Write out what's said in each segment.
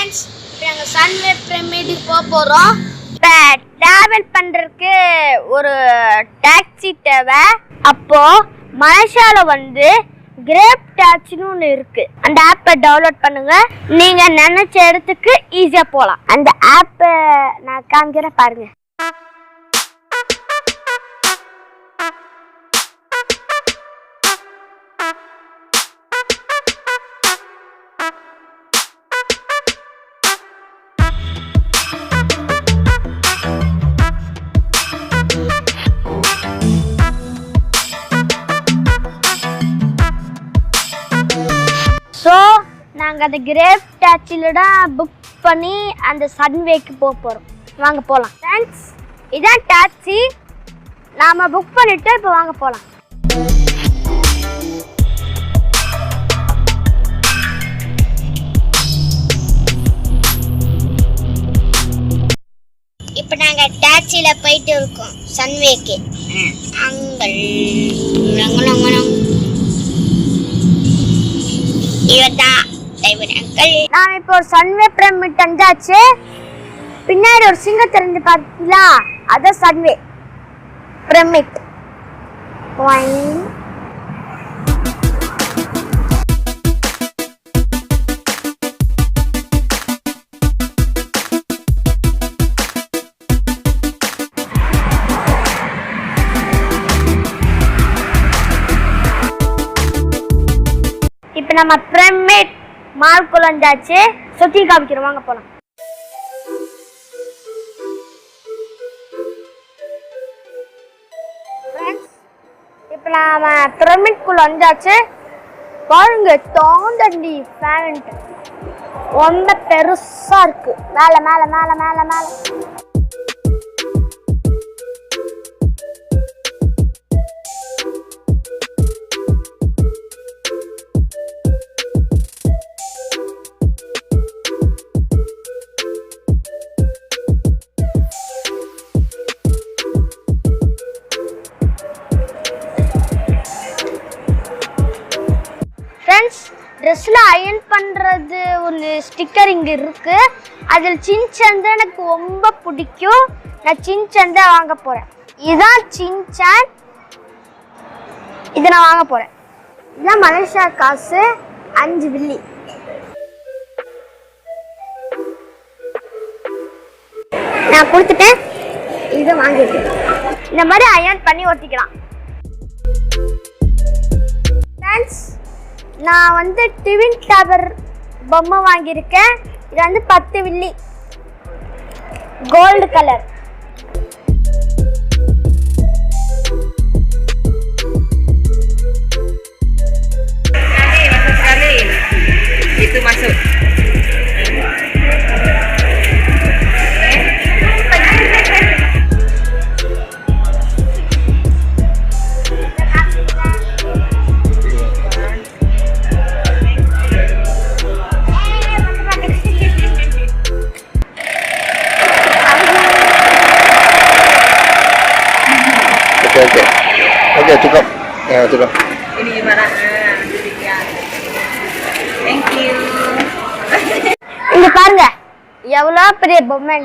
Friends, நாங்கள் Sunway பிரமிடுக்கு போக போகிறோம். இப்போ ட்ராவல் பண்ணுறதுக்கு ஒரு டாக்ஸி தேவை. அப்போது மலேசியாவில் வந்து கிரேப் டாக்ஸின்னு ஒன்று இருக்குது. அந்த ஆப்பை டவுன்லோட் பண்ணுங்கள். நீங்கள் நினச்ச இடத்துக்கு ஈஸியாக போகலாம். அந்த ஆப்பை நான் காமிக்கிறேன் பாருங்கள். ஸோ நாங்கள் அந்த கிரேப் டாக்ஸியில் தான் புக் பண்ணி அந்த சன்வேக்கு போக போகிறோம். வாங்க போகலாம் ஃப்ரெண்ட்ஸ். இதான் டாக்ஸி நாம் புக் பண்ணிவிட்டு இப்போ வாங்க போகலாம். இப்போ நாங்கள் டாக்ஸியில் போயிட்டு இருக்கோம் சன்வேக்கு. நான் இப்போ ஒரு சன்வே பிரமிட் வந்தாச்சு. பின்னாடி ஒரு சிங்கம் தெரிஞ்சு பார்த்தீங்களா? அதான் சன்வே பிரமிட். இப்போ நம்ம பிரமிட் மால்குள்ள வந்தாச்சு. சுற்றி காமிக்கிறோம், வாங்க போகலாம். ஃப்ரெண்ட்ஸ், இப்போ நம்ம பிரமிட்குள்ள வந்தாச்சு. பாருங்க, தாண்டண்டி ஃபேண்ட் ரொம்ப பெருசா இருக்கு. மேலே மேலே மேலே மேலே மேலே ட்ரெஸ்ஸில் அயன் பண்ணுறது ஒரு ஸ்டிக்கர் இங்கே இருக்குது. அதில் சின்சான் தான் எனக்கு ரொம்ப பிடிக்கும். நான் சின்சான் தான் வாங்க போகிறேன். இதுதான் சின்சான், இதை நான் வாங்க போகிறேன். இதுதான் மலேசியா காசு 5 வெள்ளி. நான் கொடுத்துட்டேன், இதை வாங்கிட்டேன். இந்த மாதிரி அயன் பண்ணி ஒட்டிக்கலாம். ஃப்ரெண்ட்ஸ், நான் வந்து ட்வின் டவர் பொம்மை வாங்கியிருக்கேன். இது வந்து 10 வெள்ளி, gold colour. Itu masuk. Oke, cukup. Ya, cukup. Ini gimana? Thank you. இங்க பாருங்க, எவ்வளோ பெரிய பொம்மை,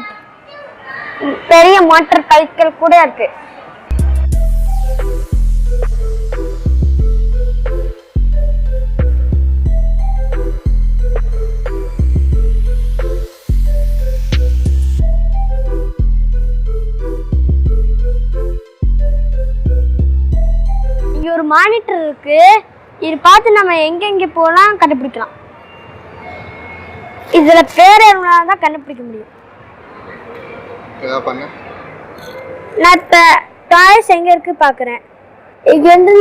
பெரிய மோட்டார் சைக்கிள் கூட இருக்கு. ஒரு மானிட்டர் இருக்கு. இது பார்த்து நம்ம எங்கெங்கே போகலாம் கண்டுபிடிக்கலாம். இதுல பேர் தான் கண்டுபிடிக்க முடியும். நான் இப்ப டாய்ஸ் எங்க இருக்கு பாக்குறேன். இங்க வந்து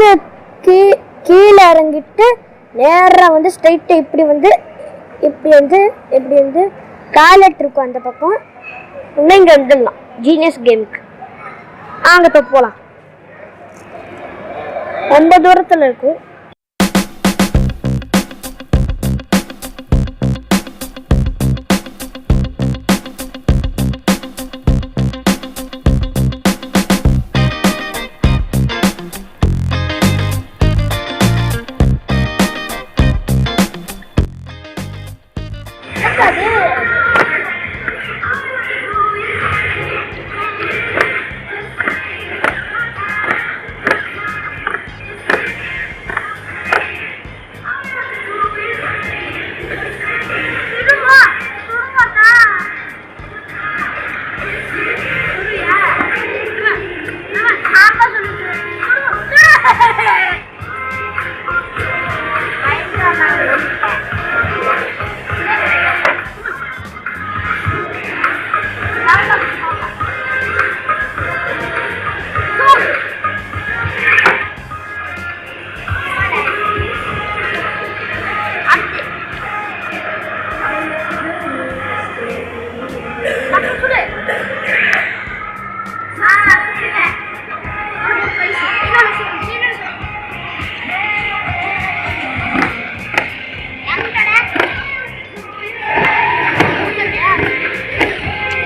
கீழே இறங்கிட்டு நேரா வந்து ஸ்ட்ரைட்டா இப்படி வந்து டாய்லெட் இருக்கும் அந்த பக்கம். இன்னும் இங்க வந்துடலாம் ஜீனியஸ் கேமுக்கு. அங்க இப்போ போகலாம். ரொம்ப தூரத்தில் இருக்கும். அது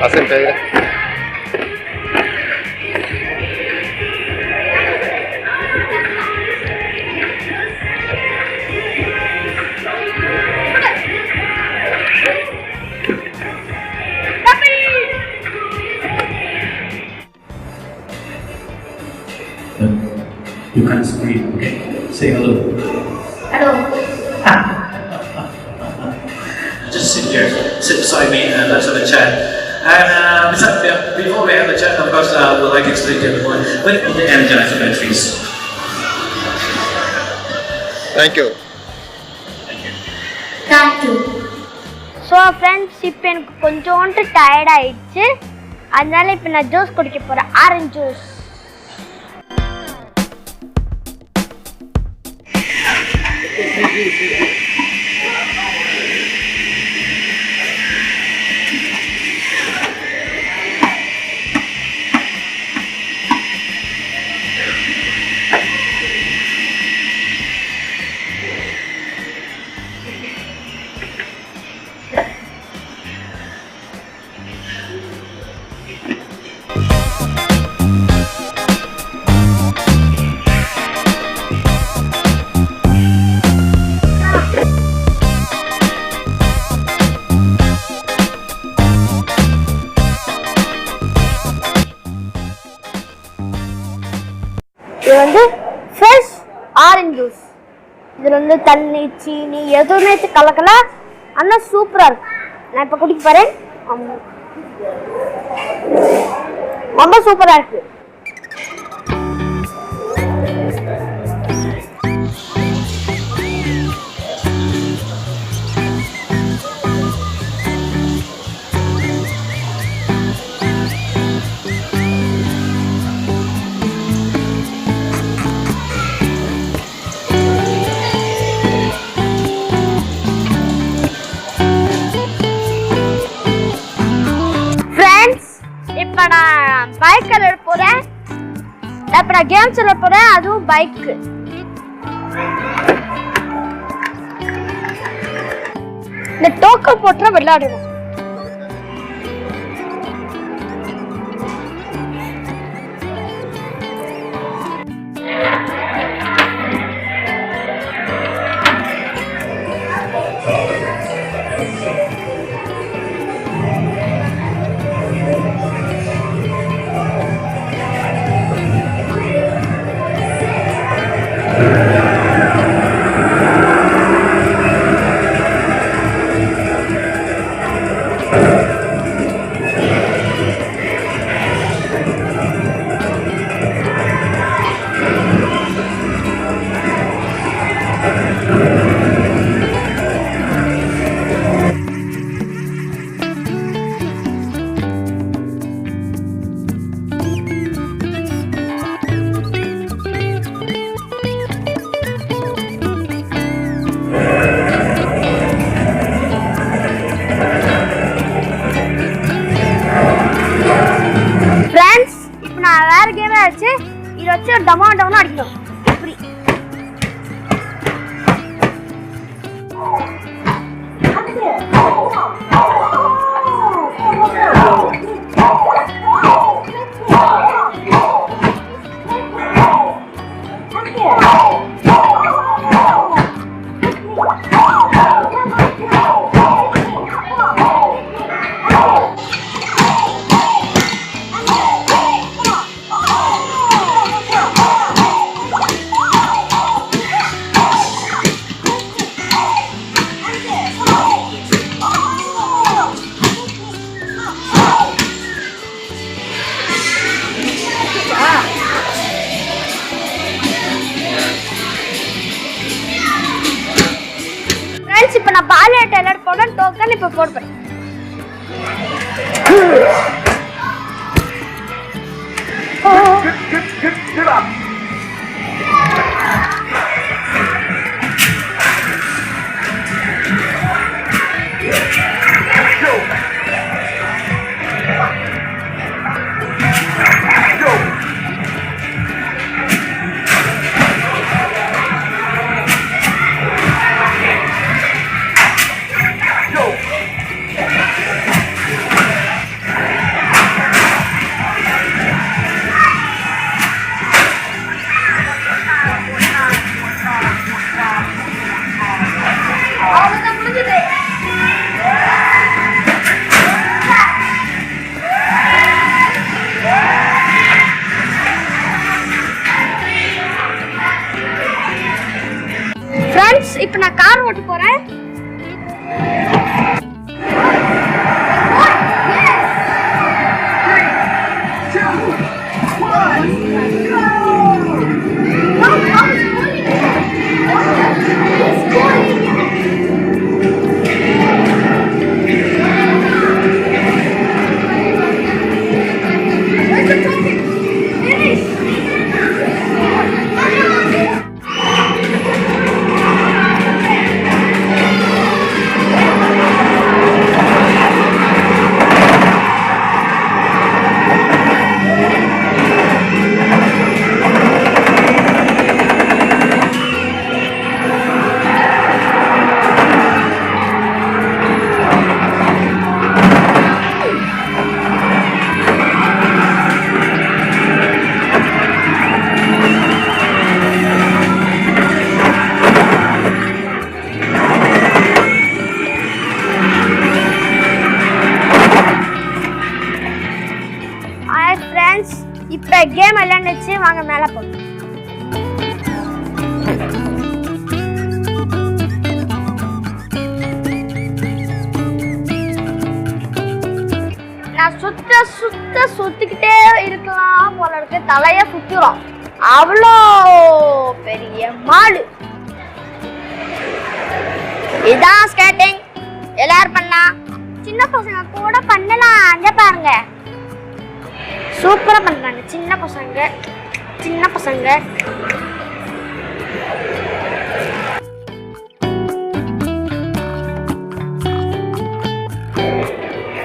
Hacen pedra. You can't scream, okay? Say hello. Hello. Just sit here, sit beside me, and let's have a chat. And before we have a chat, of course, we'd like to explain to everyone what are the Energizer batteries. Thank you. Thank you. So friends இப்போ எனக்கு கொஞ்சோண்டு tired ஆயிடுச்சு, அதனால இப்போ நான் juice குடிக்க போகிறேன், orange juice. இது வந்து ஃப்ரெஷ் ஆரஞ்சு ஜூஸ். இதில் வந்து தண்ணி சீனி எதுவுமே கலக்கல, ஆனால் சூப்பராக இருக்கு. நான் இப்போ குடிக்க போகிறேன், ரொம்ப சூப்பராக இருக்கு. இப்போ நான் பைக் விளையாட போகிறேன், இப்போ நான் கேம்ஸ் விளையாட போகிறேன், அதுவும் பைக்கு. இந்த டோக்கன் போட்டு விளையாடுவோம். வச்சு இதை வச்சு டமா டவுன் அடிக்கணும். இப்படி தான் இப்போ போடுறேன். Get up! அவ்வளவுதான் முடிஞ்சது. ஃப்ரெண்ட்ஸ், இப்போ நான் கார் ஓட்ட போறேன். ஃப்ரெண்ட்ஸ், இப்போ கேம் விளையாண்டுச்சு, வாங்க மேலே போகணும். நான் சுத்திக்கிட்டே இருக்கலாம் போல இருக்கு. தலைய சுத்துறோம். அவ்வளோ பெரிய மாடு. இதான் ஸ்கேட்டிங். எல்லாரும் பண்ணலாம். சின்ன பசங்க கூட பண்ணலாம். அங்க பாருங்க, சூப்பரா பண்றாங்க சின்ன பசங்க.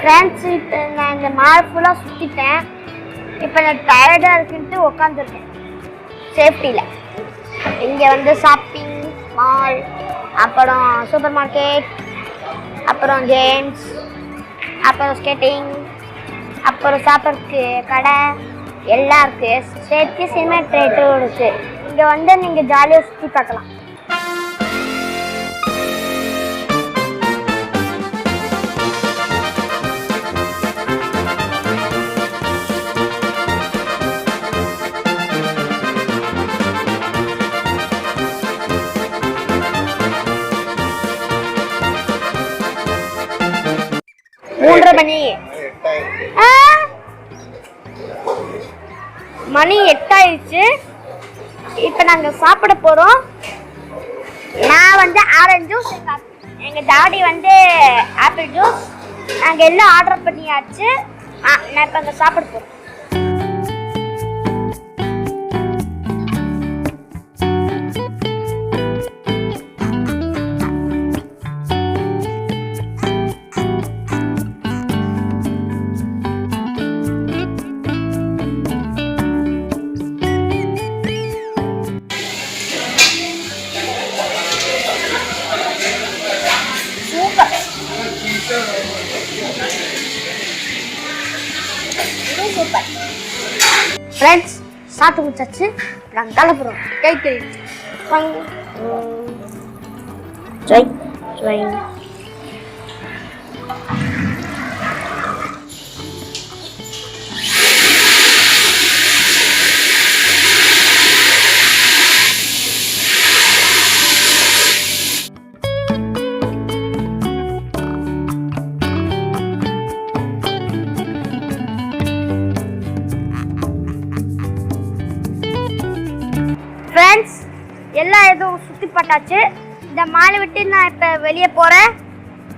ஃப்ரெண்ட்ஸ், இப்போ நான் இந்த மால் ஃபுல்லாக சுற்றிட்டேன். இப்போ நான் டயர்டாக இருக்குன்ட்டு உட்காந்துருக்கேன் சேஃப்டியில். இங்கே வந்து ஷாப்பிங் மால், அப்புறம் சூப்பர் மார்க்கெட், அப்புறம் கேம்ஸ், அப்புறம் ஸ்கேட்டிங், அப்புறம் சாப்பிட்றதுக்கு கடை எல்லாம் இருக்குது. சேர்த்து சினிமா தேட்டரும் இருக்குது. இங்கே வந்து நீங்கள் ஜாலியாக சுற்றி பார்க்கலாம். மணி 8 ஆயிடுச்சு. இப்போ நாங்கள் சாப்பிட போகிறோம். நான் வந்து ஆரஞ்சு ஜூஸ், எங்கள் டாடி வந்து ஆப்பிள் ஜூஸ். நாங்கள் எல்லாம் ஆர்டர் பண்ணியாச்சு. நான் இப்போ அங்கே சாப்பிட போகிறோம். ஃப்ரெண்ட்ஸ், சாப்பிட்டு முடிச்சாச்சு. நாங்கள் கிளம்புறோம். ஃப்ரெண்ட்ஸ், எல்லா இதுவும் சுற்றி பார்த்தாச்சு. இந்த மாலை விட்டு நான் இப்போ வெளியே போகிறேன்.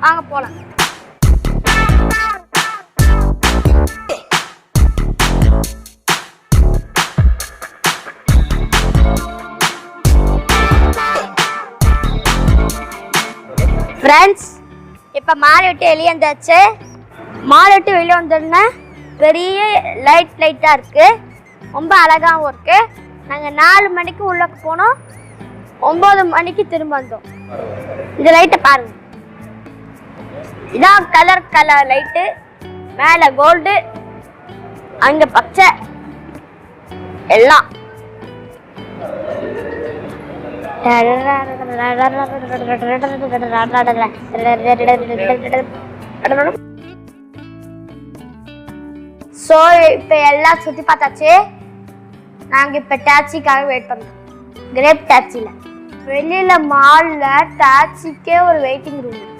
வாங்க போகலாம். ஃப்ரெண்ட்ஸ் இப்போ மாலை விட்டு வெளியே வந்தாச்சு. மாலை விட்டு வெளியே வந்தோடனே பெரிய லைட்டாக இருக்குது, ரொம்ப அழகாகவும் இருக்குது. நாங்கள் 4 மணிக்கு உள்ளே போனோம், 9 மணிக்கு திரும்ப வந்தோம். இந்த லைட்டை பாருங்கள், இதான் கலர் லைட்டு. மேலே கோல்டு, அங்கே பச்சை, எல்லாம் ஸோ இப்போ எல்லாம் சுற்றி பார்த்தாச்சு. நாங்கள் இப்போ டாக்ஸிக்காக வெயிட் பண்ணுறோம், கிரேப் டாக்ஸியில். வெளியில் மாலில் டாக்ஸிக்கே ஒரு வெயிட்டிங் ரூம் இருக்கு.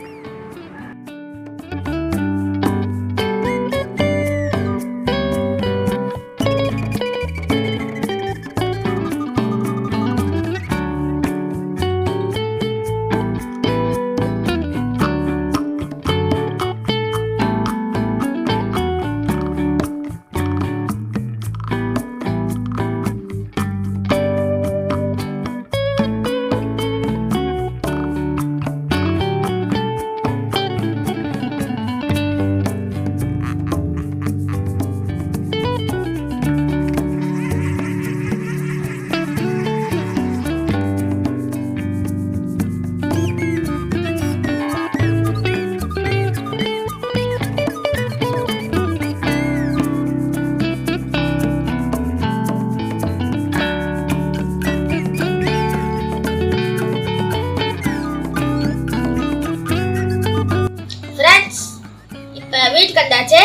வீட்டுக்கு வந்தாச்சு.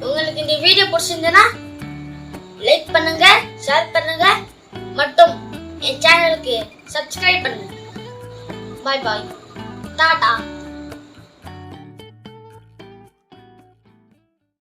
உங்களுக்கு இந்த வீடியோ பிடிச்சிருந்ததுன்னா லைக் பண்ணுங்க, ஷேர் பண்ணுங்க, மற்றும் என் சேனலுக்கு சப்ஸ்கிரைப் பண்ணுங்க. பாய் பாய், டாடா.